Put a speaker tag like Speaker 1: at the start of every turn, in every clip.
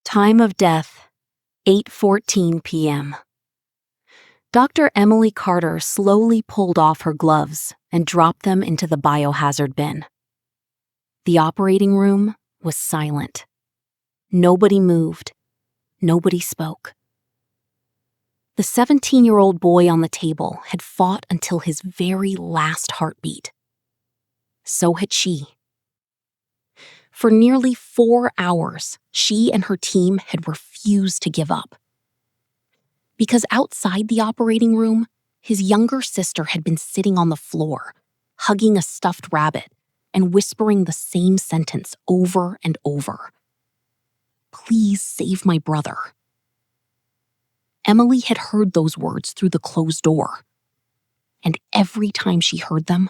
Speaker 1: Time of death, 8:14 p.m. Dr. Emily Carter slowly pulled off her gloves and dropped them into the biohazard bin. The operating room was silent. Nobody moved. Nobody spoke. The 17-year-old boy on the table had fought until his very last heartbeat. So had she. For nearly 4 hours, she and her team had refused to give up. Because outside the operating room, his younger sister had been sitting on the floor, hugging a stuffed rabbit and whispering the same sentence over and over. "Please save my brother." Emily had heard those words through the closed door, and every time she heard them,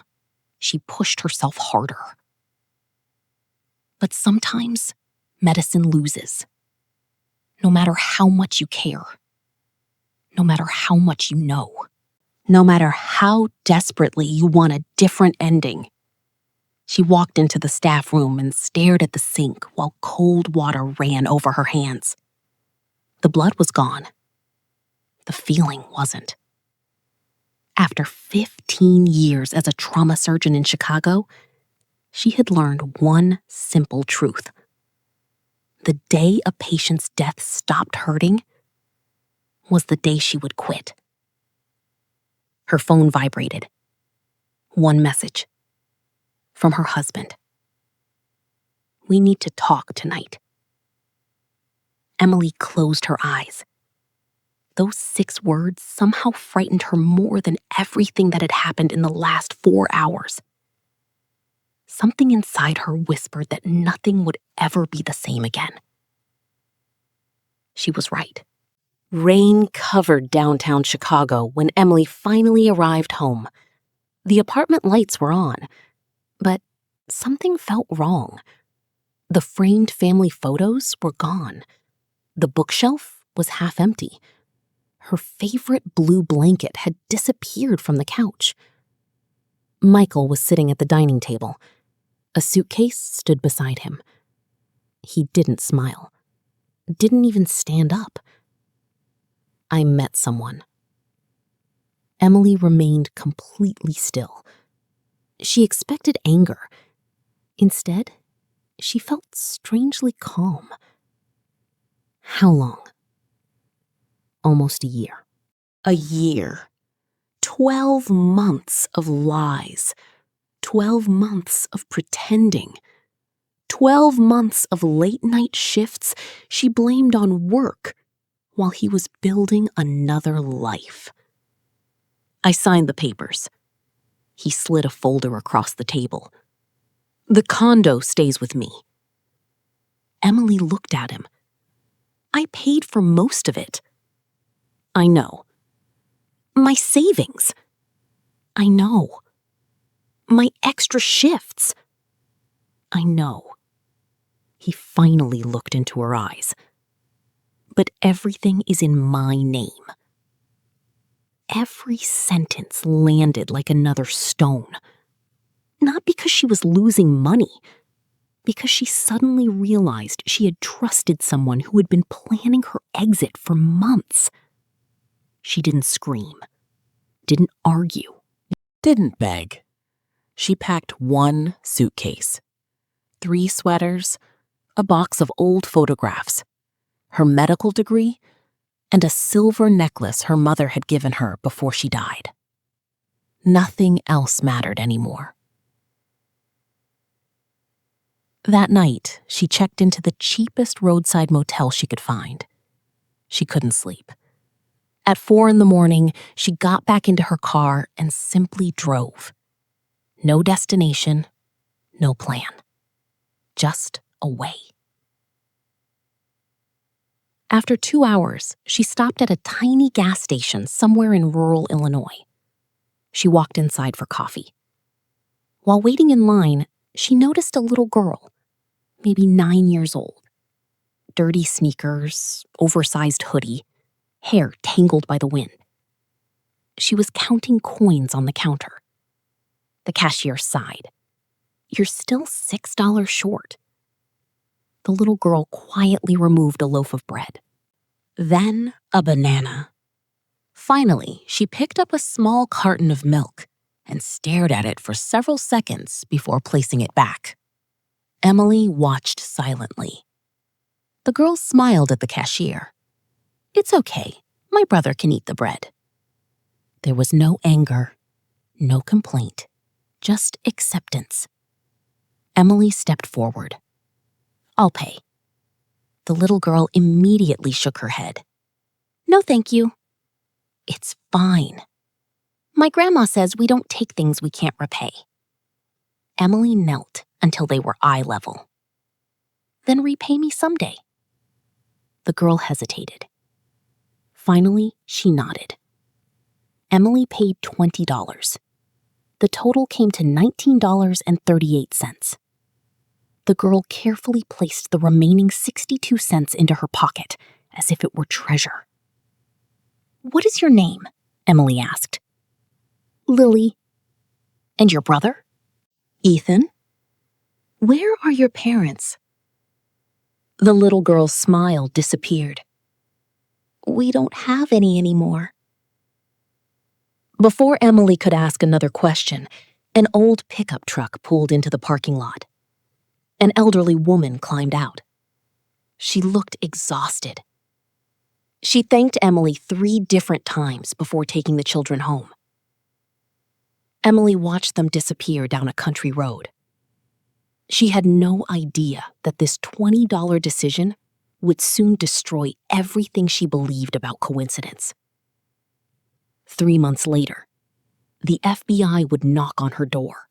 Speaker 1: she pushed herself harder. But sometimes, medicine loses. No matter how much you care. No matter how much you know. No matter how desperately you want a different ending. She walked into the staff room and stared at the sink while cold water ran over her hands. The blood was gone. The feeling wasn't. After 15 years as a trauma surgeon in Chicago, she had learned one simple truth. The day a patient's death stopped hurting was the day she would quit. Her phone vibrated. One message. From her husband. "We need to talk tonight." Emily closed her eyes. Those 6 words somehow frightened her more than everything that had happened in the last 4 hours. Something inside her whispered that nothing would ever be the same again. She was right. Rain covered downtown Chicago when Emily finally arrived home. The apartment lights were on, but something felt wrong. The framed family photos were gone. The bookshelf was half empty. Her favorite blue blanket had disappeared from the couch. Michael was sitting at the dining table. A suitcase stood beside him. He didn't smile. Didn't even stand up. "I met someone." Emily remained completely still. She expected anger. Instead, she felt strangely calm. How long? Almost a year. A year. 12 months of lies. 12 months of pretending. 12 months of late-night shifts she blamed on work while he was building another life. "I signed the papers." He slid a folder across the table. "The condo stays with me." Emily looked at him. "I paid for most of it." "I know." "My savings." "I know." "My extra shifts." "I know." He finally looked into her eyes. "But everything is in my name." Every sentence landed like another stone. Not because she was losing money, because she suddenly realized she had trusted someone who had been planning her exit for months. She didn't scream, didn't argue, didn't beg. She packed one suitcase, 3 sweaters, a box of old photographs, her medical degree, and a silver necklace her mother had given her before she died. Nothing else mattered anymore. That night, she checked into the cheapest roadside motel she could find. She couldn't sleep. At 4 a.m, she got back into her car and simply drove. No destination, no plan. Just away. After 2 hours, she stopped at a tiny gas station somewhere in rural Illinois. She walked inside for coffee. While waiting in line, she noticed a little girl, maybe 9 years old. Dirty sneakers, oversized hoodie, hair tangled by the wind. She was counting coins on the counter. The cashier sighed. "You're still $6 short." The little girl quietly removed a loaf of bread. Then a banana. Finally, she picked up a small carton of milk and stared at it for several seconds before placing it back. Emily watched silently. The girl smiled at the cashier. "It's okay. My brother can eat the bread." There was no anger, no complaint, just acceptance. Emily stepped forward. "I'll pay." The little girl immediately shook her head. "No, thank you." "It's fine. My grandma says we don't take things we can't repay." Emily knelt until they were eye level. "Then repay me someday." The girl hesitated. Finally, she nodded. Emily paid $20. The total came to $19.38. The girl carefully placed the remaining 62 cents into her pocket as if it were treasure. "What is your name?" Emily asked. "Lily." "And your brother?" "Ethan." "Where are your parents?" The little girl's smile disappeared. "We don't have any anymore." Before Emily could ask another question, an old pickup truck pulled into the parking lot. An elderly woman climbed out. She looked exhausted. She thanked Emily 3 different times before taking the children home. Emily watched them disappear down a country road. She had no idea that this $20 decision would soon destroy everything she believed about coincidence. 3 months later, the FBI would knock on her door,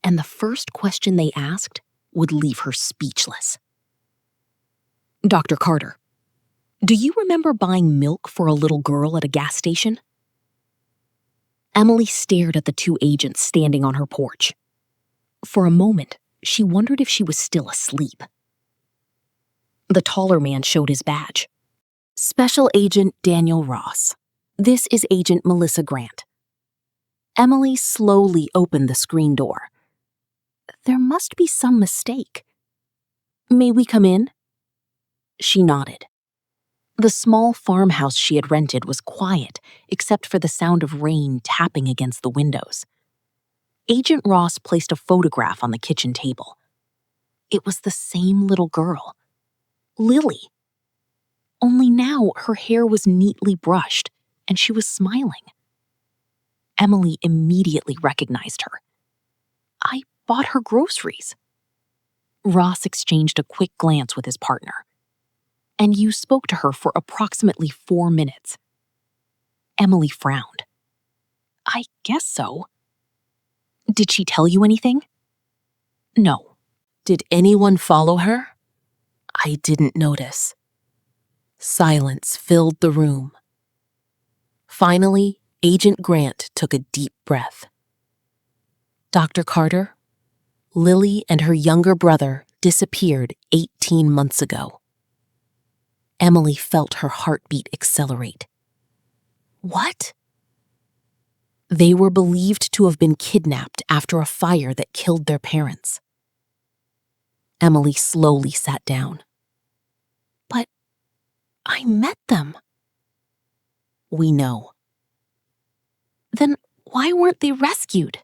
Speaker 1: and the first question they asked would leave her speechless. "Dr. Carter, do you remember buying milk for a little girl at a gas station?" Emily stared at the 2 agents standing on her porch. For a moment, she wondered if she was still asleep. The taller man showed his badge. "Special Agent Daniel Ross. This is Agent Melissa Grant." Emily slowly opened the screen door. There must be some mistake. "May we come in?" She nodded. The small farmhouse she had rented was quiet, except for the sound of rain tapping against the windows. Agent Ross placed a photograph on the kitchen table. It was the same little girl, Lily. Only now her hair was neatly brushed, and she was smiling. Emily immediately recognized her. "I bought her groceries." Ross exchanged a quick glance with his partner. "And you spoke to her for approximately 4 minutes." Emily frowned. "I guess so." "Did she tell you anything?" "No." "Did anyone follow her?" "I didn't notice." Silence filled the room. Finally, Agent Grant took a deep breath. "Dr. Carter, Lily and her younger brother disappeared 18 months ago." Emily felt her heartbeat accelerate. "What?" "They were believed to have been kidnapped after a fire that killed their parents." Emily slowly sat down. "But I met them." "We know." "Then why weren't they rescued?"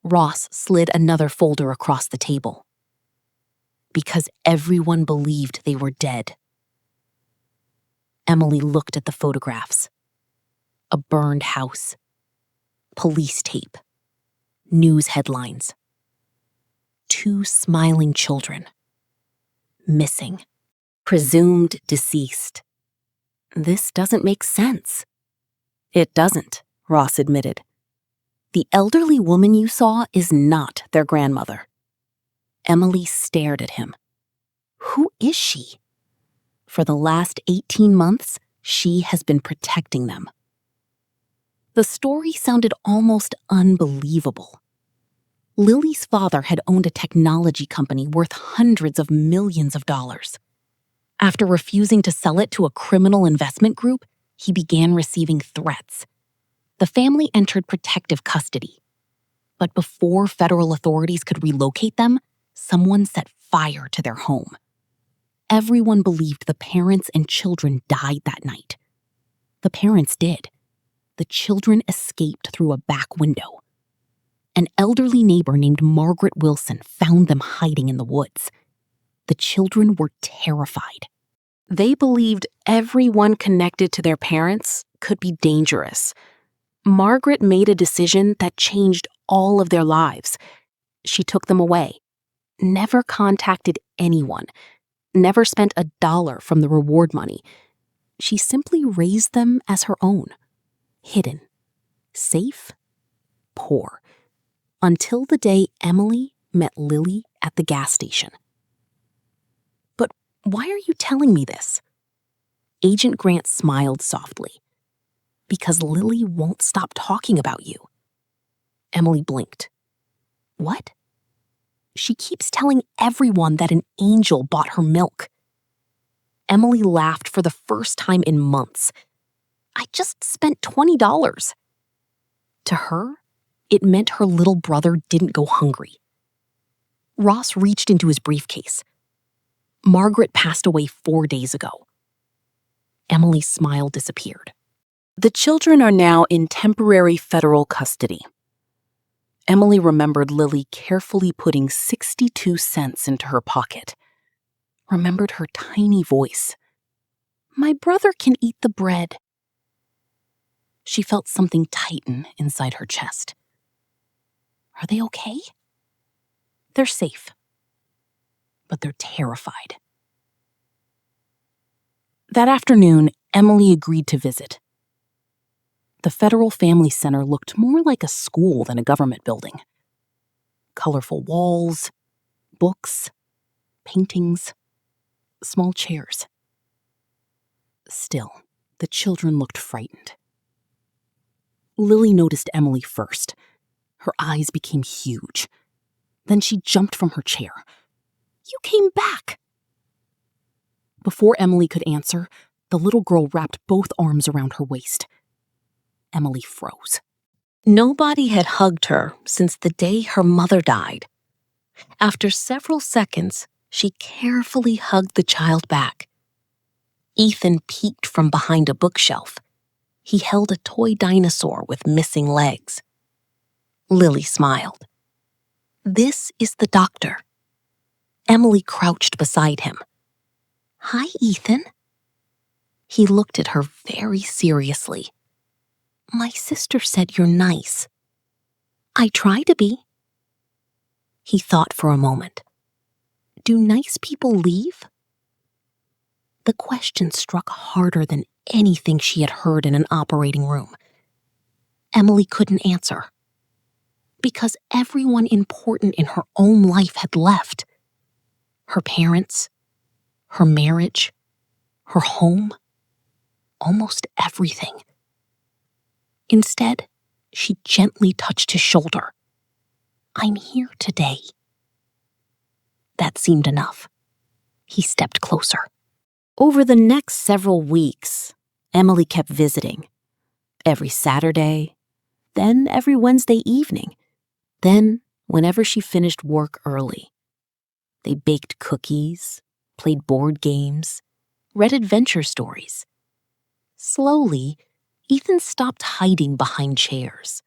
Speaker 1: Ross slid another folder across the table. "Because everyone believed they were dead." Emily looked at the photographs. A burned house, police tape, news headlines. 2 smiling children. Missing. Presumed deceased. This doesn't make sense. "It doesn't," Ross admitted. "The elderly woman you saw is not their grandmother." Emily stared at him. "Who is she?" "For the last 18 months, she has been protecting them." The story sounded almost unbelievable. Lily's father had owned a technology company worth hundreds of millions of dollars. After refusing to sell it to a criminal investment group, he began receiving threats. The family entered protective custody. But before federal authorities could relocate them, someone set fire to their home. Everyone believed the parents and children died that night. The parents did. The children escaped through a back window. An elderly neighbor named Margaret Wilson found them hiding in the woods. The children were terrified. They believed everyone connected to their parents could be dangerous. Margaret made a decision that changed all of their lives. She took them away, never contacted anyone, never spent $1 from the reward money. She simply raised them as her own, hidden, safe, poor, until the day Emily met Lily at the gas station. But why are you telling me this? Agent Grant smiled softly. Because Lily won't stop talking about you. Emily blinked. What? She keeps telling everyone that an angel bought her milk. Emily laughed for the first time in months. I just spent $20. To her, it meant her little brother didn't go hungry. Ross reached into his briefcase. Margaret passed away 4 days ago. Emily's smile disappeared. The children are now in temporary federal custody. Emily remembered Lily carefully putting 62 cents into her pocket. Remembered her tiny voice. My brother can eat the bread. She felt something tighten inside her chest. Are they okay? They're safe. But they're terrified. That afternoon, Emily agreed to visit. The Federal Family Center looked more like a school than a government building. Colorful walls, books, paintings, small chairs. Still, the children looked frightened. Lily noticed Emily first. Her eyes became huge. Then she jumped from her chair. You came back! Before Emily could answer, the little girl wrapped both arms around her waist. Emily froze. Nobody had hugged her since the day her mother died. After several seconds, she carefully hugged the child back. Ethan peeked from behind a bookshelf. He held a toy dinosaur with missing legs. Lily smiled. This is the doctor. Emily crouched beside him. Hi, Ethan. He looked at her very seriously. My sister said you're nice. I try to be. He thought for a moment. Do nice people leave? The question struck harder than anything she had heard in an operating room. Emily couldn't answer. Because everyone important in her own life had left. Her parents, her marriage, her home, almost everything. Instead, she gently touched his shoulder. I'm here today. That seemed enough. He stepped closer. Over the next several weeks, Emily kept visiting. Every Saturday, then every Wednesday evening, then whenever she finished work early. They baked cookies, played board games, read adventure stories. Slowly, Ethan stopped hiding behind chairs.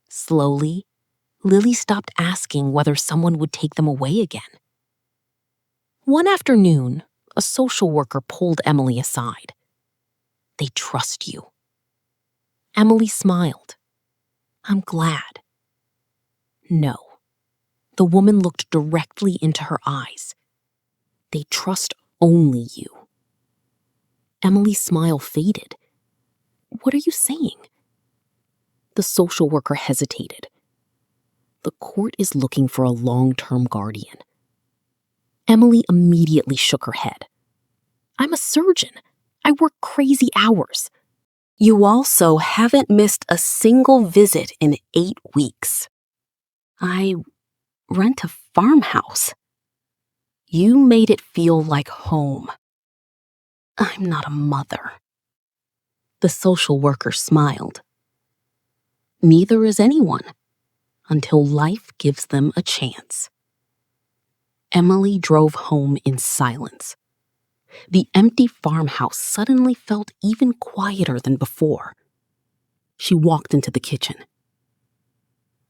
Speaker 1: Slowly, Lily stopped asking whether someone would take them away again. One afternoon, a social worker pulled Emily aside. They trust you. Emily smiled. I'm glad. No. The woman looked directly into her eyes. They trust only you. Emily's smile faded. What are you saying? The social worker hesitated. The court is looking for a long-term guardian. Emily immediately shook her head. I'm a surgeon. I work crazy hours. You also haven't missed a single visit in 8 weeks. I rent a farmhouse. You made it feel like home. I'm not a mother. The social worker smiled. Neither is anyone, until life gives them a chance. Emily drove home in silence. The empty farmhouse suddenly felt even quieter than before. She walked into the kitchen.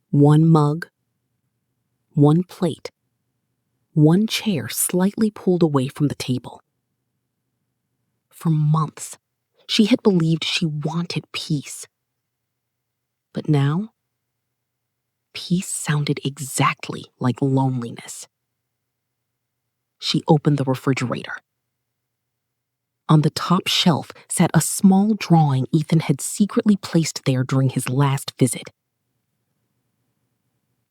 Speaker 1: One mug, one plate, one chair slightly pulled away from the table. For months, she had believed she wanted peace. But now, peace sounded exactly like loneliness. She opened the refrigerator. On the top shelf sat a small drawing Ethan had secretly placed there during his last visit.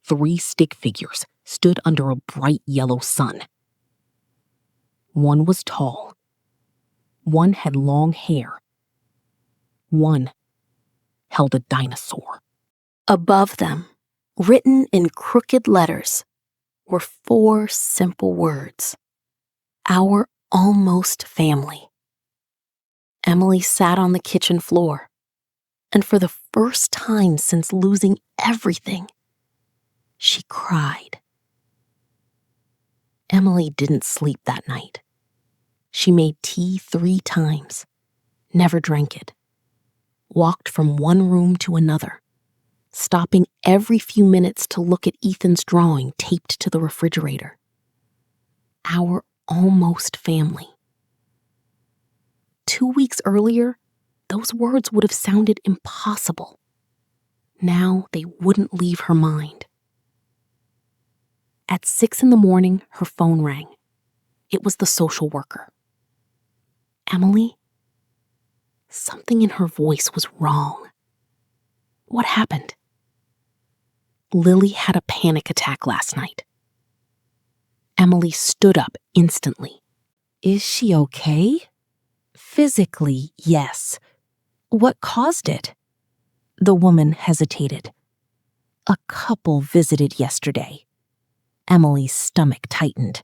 Speaker 1: 3 stick figures stood under a bright yellow sun. One was tall. One had long hair. One held a dinosaur. Above them, written in crooked letters, were 4 simple words. Our almost family. Emily sat on the kitchen floor, and for the first time since losing everything, she cried. Emily didn't sleep that night. She made tea 3 times, never drank it, walked from one room to another, stopping every few minutes to look at Ethan's drawing taped to the refrigerator. Our almost family. 2 weeks earlier, those words would have sounded impossible. Now they wouldn't leave her mind. At 6 a.m, her phone rang. It was the social worker. Emily? Something in her voice was wrong. What happened? Lily had a panic attack last night. Emily stood up instantly. Is she okay? Physically, yes. What caused it? The woman hesitated. A couple visited yesterday. Emily's stomach tightened.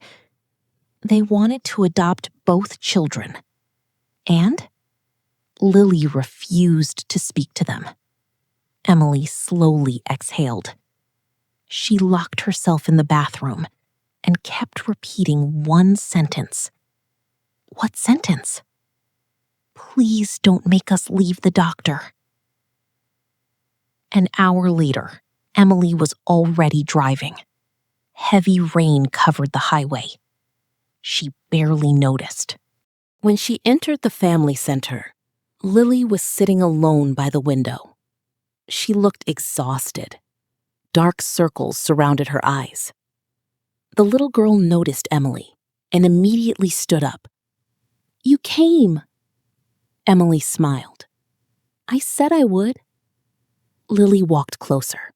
Speaker 1: They wanted to adopt both children. And Lily refused to speak to them. Emily slowly exhaled. She locked herself in the bathroom and kept repeating one sentence. What sentence? Please don't make us leave the doctor. An hour later, Emily was already driving. Heavy rain covered the highway. She barely noticed. When she entered the family center, Lily was sitting alone by the window. She looked exhausted. Dark circles surrounded her eyes. The little girl noticed Emily and immediately stood up. You came. Emily smiled. I said I would. Lily walked closer.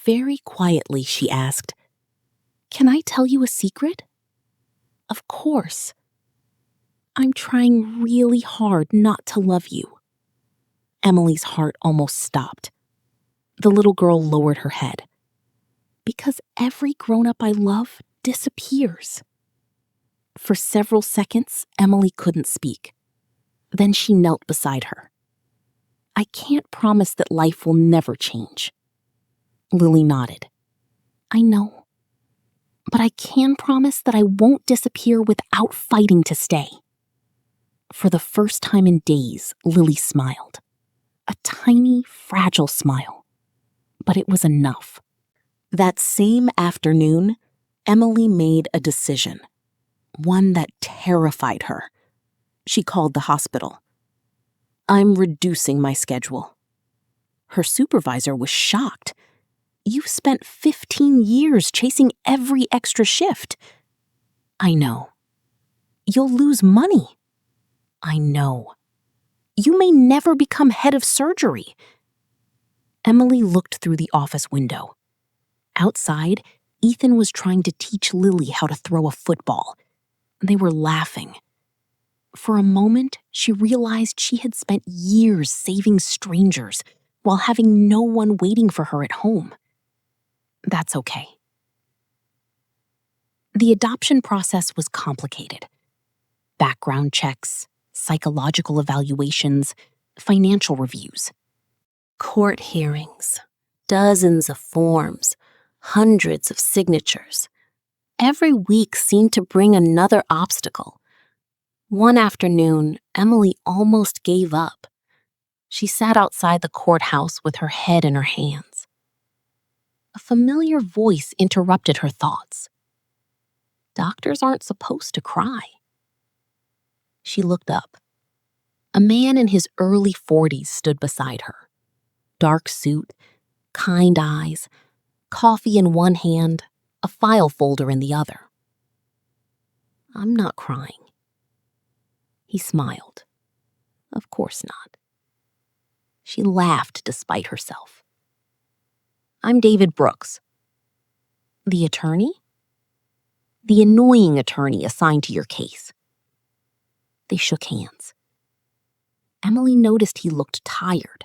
Speaker 1: Very quietly, she asked, Can I tell you a secret? Of course. I'm trying really hard not to love you. Emily's heart almost stopped. The little girl lowered her head. Because every grown-up I love disappears. For several seconds, Emily couldn't speak. Then she knelt beside her. I can't promise that life will never change. Lily nodded. I know. But I can promise that I won't disappear without fighting to stay. For the first time in days, Lily smiled. A tiny, fragile smile. But it was enough. That same afternoon, Emily made a decision. One that terrified her. She called the hospital. I'm reducing my schedule. Her supervisor was shocked. You've spent 15 years chasing every extra shift. I know. You'll lose money. I know. You may never become head of surgery. Emily looked through the office window. Outside, Ethan was trying to teach Lily how to throw a football. They were laughing. For a moment, she realized she had spent years saving strangers while having no one waiting for her at home. That's okay. The adoption process was complicated. Background checks, psychological evaluations, financial reviews. Court hearings, dozens of forms, hundreds of signatures. every week seemed to bring another obstacle. One afternoon, Emily almost gave up. She sat outside the courthouse with her head in her hands. A familiar voice interrupted her thoughts. Doctors aren't supposed to cry. She looked up. A man in his early 40s stood beside her. Dark suit, kind eyes, coffee in one hand, a file folder in the other. "I'm not crying." He smiled. "Of course not." She laughed despite herself. "I'm David Brooks." "The attorney?" "The annoying attorney assigned to your case." They shook hands. Emily noticed he looked tired,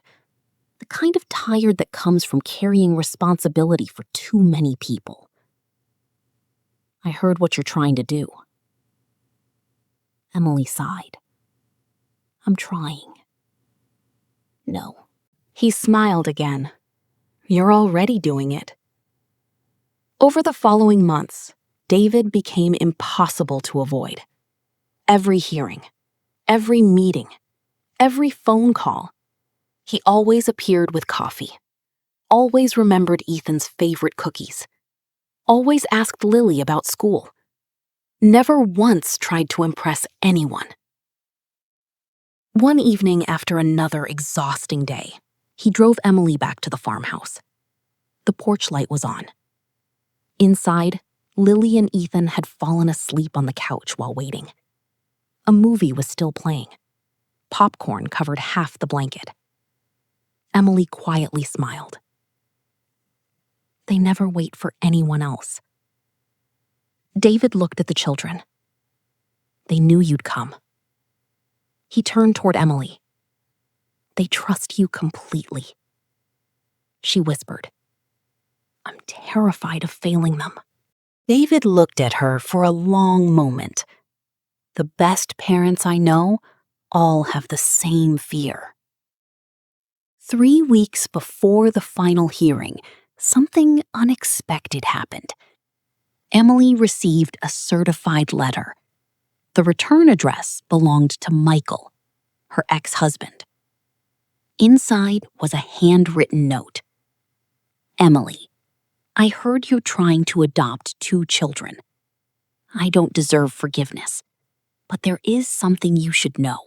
Speaker 1: the kind of tired that comes from carrying responsibility for too many people. "I heard what you're trying to do." Emily sighed. "I'm trying." "No." He smiled again. "You're already doing it." Over the following months, David became impossible to avoid. Every hearing, every meeting, every phone call. He always appeared with coffee, always remembered Ethan's favorite cookies, always asked Lily about school, never once tried to impress anyone. One evening after another exhausting day, he drove Emily back to the farmhouse. The porch light was on. Inside, Lily and Ethan had fallen asleep on the couch while waiting. A movie was still playing. Popcorn covered half the blanket. Emily quietly smiled. They never wait for anyone else. David looked at the children. They knew you'd come. He turned toward Emily. They trust you completely. She whispered, "I'm terrified of failing them." David looked at her for a long moment. "The best parents I know all have the same fear." 3 weeks before the final hearing, something unexpected happened. Emily received a certified letter. The return address belonged to Michael, her ex-husband. Inside was a handwritten note. "Emily, I heard you're trying to adopt 2 children. I don't deserve forgiveness, but there is something you should know.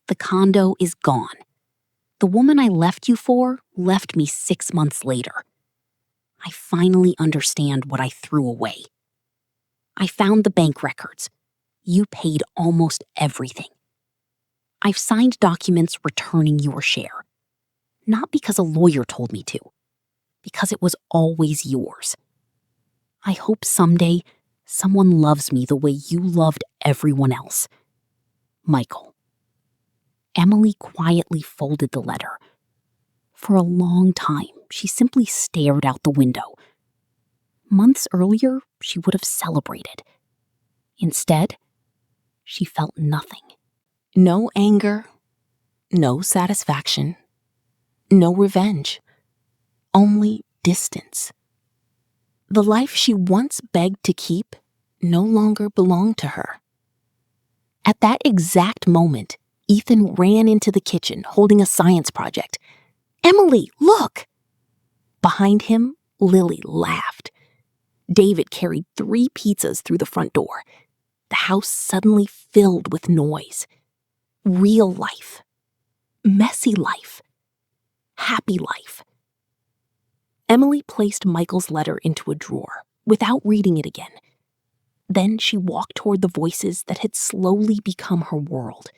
Speaker 1: The condo is gone. The woman I left you for left me 6 months later. I finally understand what I threw away. I found the bank records. You paid almost everything. I've signed documents returning your share. Not because a lawyer told me to, because it was always yours. I hope someday someone loves me the way you loved everyone else. Michael." Emily quietly folded the letter. For a long time, she simply stared out the window. Months earlier, she would have celebrated. Instead, she felt nothing. No anger, no satisfaction, no revenge, only distance. The life she once begged to keep no longer belonged to her. At that exact moment, Ethan ran into the kitchen holding a science project. "Emily, look!" Behind him, Lily laughed. David carried 3 pizzas through the front door. The house suddenly filled with noise. Real life. Messy life. Happy life. Emily placed Michael's letter into a drawer without reading it again. Then she walked toward the voices that had slowly become her world.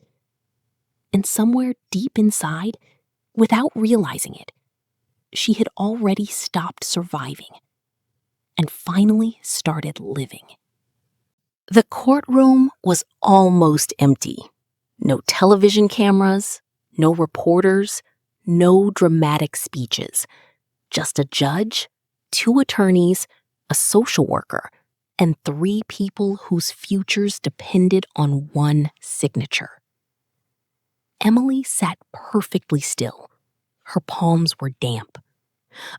Speaker 1: And somewhere deep inside, without realizing it, she had already stopped surviving and finally started living. The courtroom was almost empty. No television cameras, no reporters, no dramatic speeches. Just a judge, 2 attorneys, a social worker, and 3 people whose futures depended on one signature. Emily sat perfectly still. Her palms were damp.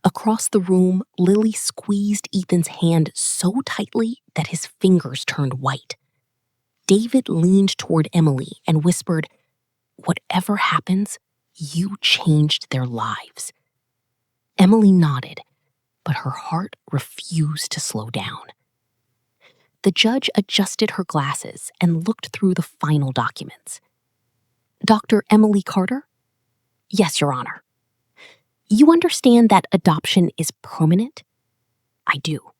Speaker 1: Across the room, Lily squeezed Ethan's hand so tightly that his fingers turned white. David leaned toward Emily and whispered, "Whatever happens, you changed their lives." Emily nodded, but her heart refused to slow down. The judge adjusted her glasses and looked through the final documents. "Dr. Emily Carter?" "Yes, Your Honor." "You understand that adoption is permanent?" "I do."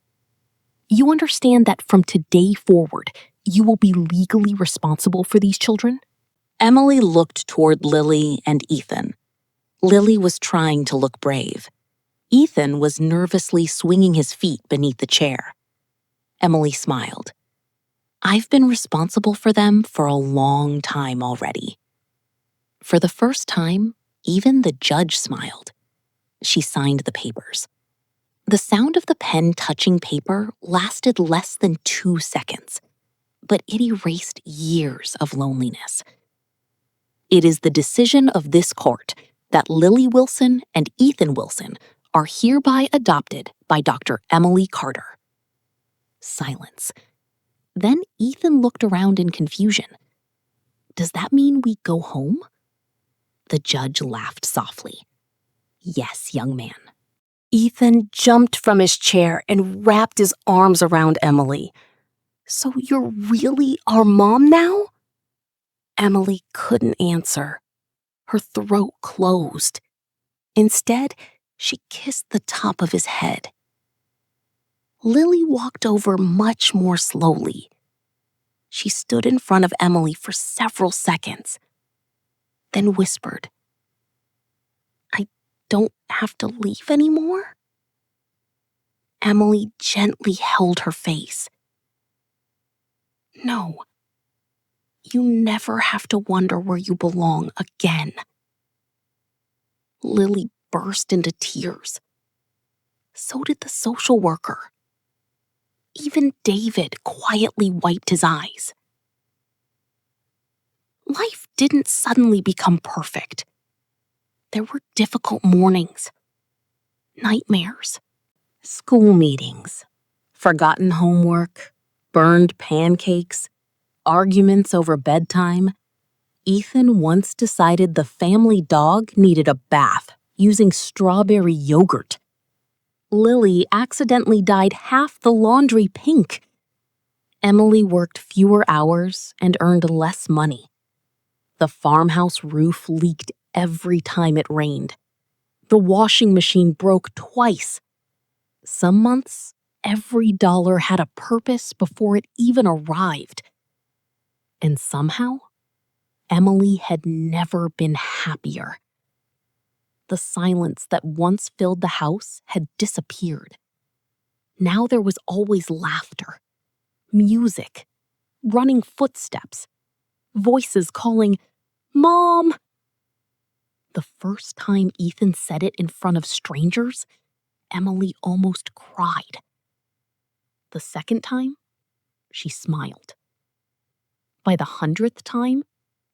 Speaker 1: "You understand that from today forward, you will be legally responsible for these children?" Emily looked toward Lily and Ethan. Lily was trying to look brave. Ethan was nervously swinging his feet beneath the chair. Emily smiled. "I've been responsible for them for a long time already." For the first time, even the judge smiled. She signed the papers. The sound of the pen touching paper lasted less than 2 seconds, but it erased years of loneliness. "It is the decision of this court that Lily Wilson and Ethan Wilson are hereby adopted by Dr. Emily Carter." Silence. Then Ethan looked around in confusion. "Does that mean we go home?" The judge laughed softly. "Yes, young man." Ethan jumped from his chair and wrapped his arms around Emily. "So you're really our mom now?" Emily couldn't answer. Her throat closed. Instead, she kissed the top of his head. Lily walked over much more slowly. She stood in front of Emily for several seconds, then whispered, "I don't have to leave anymore?" Emily gently held her face. "No, you never have to wonder where you belong again." Lily burst into tears. So did the social worker. Even David quietly wiped his eyes. Life didn't suddenly become perfect. There were difficult mornings, nightmares, school meetings, forgotten homework, burned pancakes, arguments over bedtime. Ethan once decided the family dog needed a bath using strawberry yogurt. Lily accidentally dyed half the laundry pink. Emily worked fewer hours and earned less money. The farmhouse roof leaked every time it rained. The washing machine broke twice. Some months, every dollar had a purpose before it even arrived. And somehow, Emily had never been happier. The silence that once filled the house had disappeared. Now there was always laughter, music, running footsteps, voices calling, "Mom!" The first time Ethan said it in front of strangers, Emily almost cried. The second time, she smiled. By the 100th time,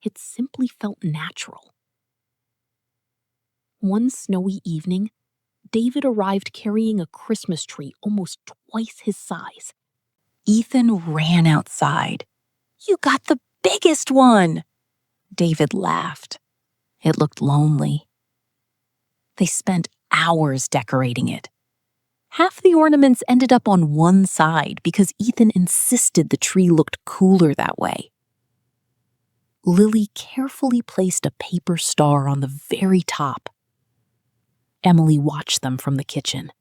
Speaker 1: it simply felt natural. One snowy evening, David arrived carrying a Christmas tree almost twice his size. Ethan ran outside. "You got the biggest one!" David laughed. It looked lonely. They spent hours decorating it. Half the ornaments ended up on one side because Ethan insisted the tree looked cooler that way. Lily carefully placed a paper star on the very top. Emily watched them from the kitchen.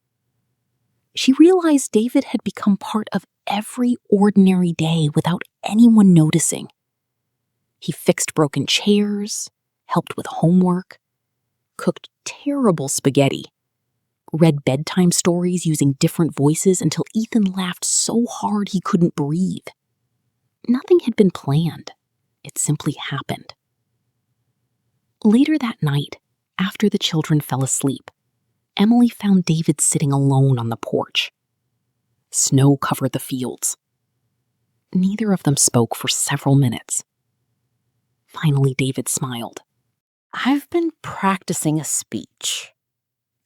Speaker 1: She realized David had become part of every ordinary day without anyone noticing. He fixed broken chairs, helped with homework, cooked terrible spaghetti, read bedtime stories using different voices until Ethan laughed so hard he couldn't breathe. Nothing had been planned. It simply happened. Later that night, after the children fell asleep, Emily found David sitting alone on the porch. Snow covered the fields. Neither of them spoke for several minutes. Finally, David smiled. "I've been practicing a speech."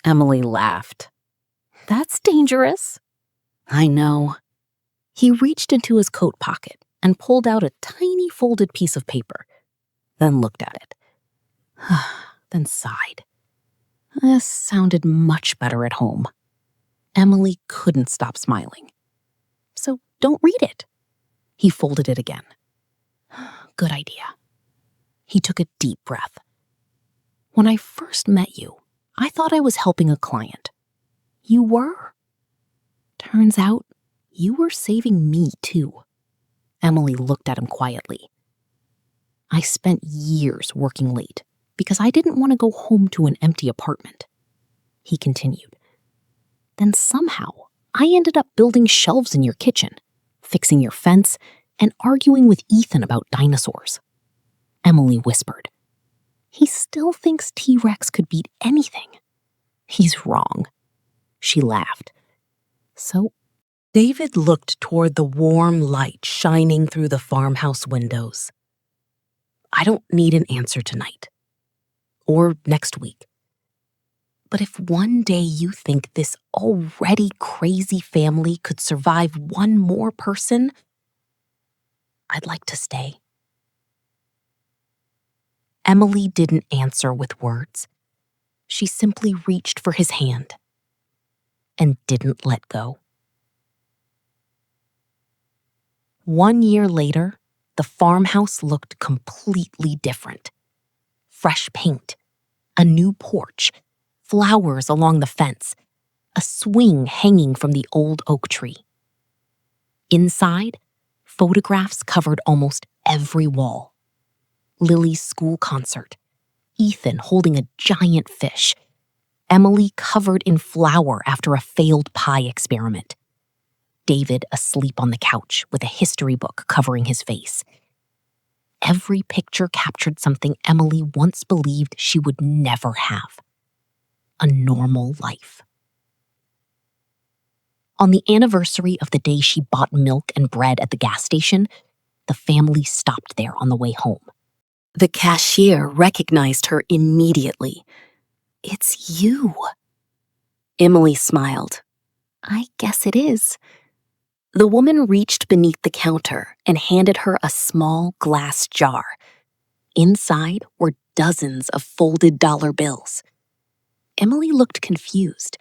Speaker 1: Emily laughed. That's dangerous. I know. He reached into his coat pocket and pulled out a tiny folded piece of paper, then looked at it. Then sighed. This sounded much better at home. Emily couldn't stop smiling. So don't read it. He folded it again. Good idea. He took a deep breath. When I first met you, I thought I was helping a client. You were. Turns out, you were saving me too. Emily looked at him quietly. I spent years working late because I didn't want to go home to an empty apartment. He continued. Then somehow, I ended up building shelves in your kitchen, fixing your fence, and arguing with Ethan about dinosaurs. Emily whispered. He still thinks T-Rex could beat anything. He's wrong. She laughed. So, David looked toward the warm light shining through the farmhouse windows. I don't need an answer tonight. Or next week. But if one day you think this already crazy family could survive one more person, I'd like to stay. Emily didn't answer with words. She simply reached for his hand and didn't let go. 1 year later, the farmhouse looked completely different. Fresh paint, a new porch, flowers along the fence, a swing hanging from the old oak tree. Inside, photographs covered almost every wall. Lily's school concert, Ethan holding a giant fish, Emily covered in flour after a failed pie experiment, David asleep on the couch with a history book covering his face. Every picture captured something Emily once believed she would never have: a normal life. On the anniversary of the day she bought milk and bread at the gas station, the family stopped there on the way home. The cashier recognized her immediately. It's you. Emily smiled. I guess it is. The woman reached beneath the counter and handed her a small glass jar. Inside were dozens of folded dollar bills. Emily looked confused.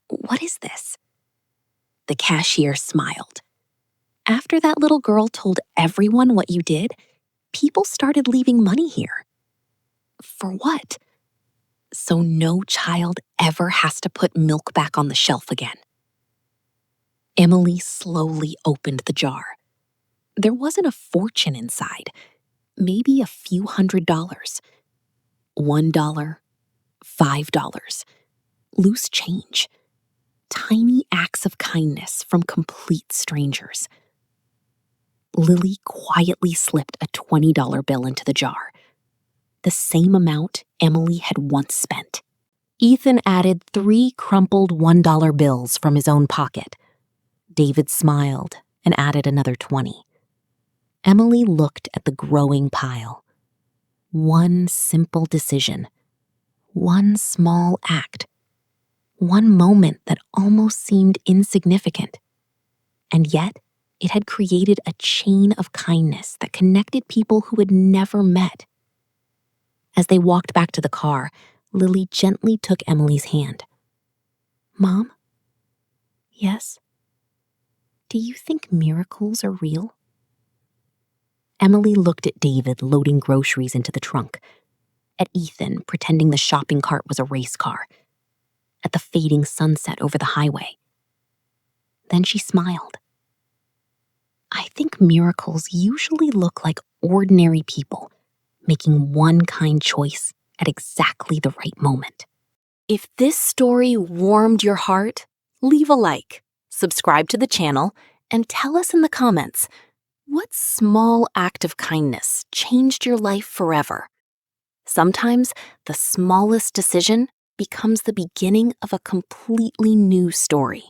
Speaker 1: What is this? The cashier smiled. After that little girl told everyone what you did, people started leaving money here. For what? So no child ever has to put milk back on the shelf again. Emily slowly opened the jar. There wasn't a fortune inside. Maybe a few $100s. $1, $5, loose change. Tiny acts of kindness from complete strangers. Lily quietly slipped a $20 bill into the jar, the same amount Emily had once spent. Ethan added 3 crumpled $1 bills from his own pocket. David smiled and added another 20. Emily looked at the growing pile. One simple decision, one small act, one moment that almost seemed insignificant. And yet, it had created a chain of kindness that connected people who had never met. As they walked back to the car, Lily gently took Emily's hand. Mom? Yes? Do you think miracles are real? Emily looked at David loading groceries into the trunk, at Ethan pretending the shopping cart was a race car, at the fading sunset over the highway. Then she smiled. I think miracles usually look like ordinary people making one kind choice at exactly the right moment. If this story warmed your heart, leave a like, subscribe to the channel, and tell us in the comments, what small act of kindness changed your life forever? Sometimes the smallest decision becomes the beginning of a completely new story.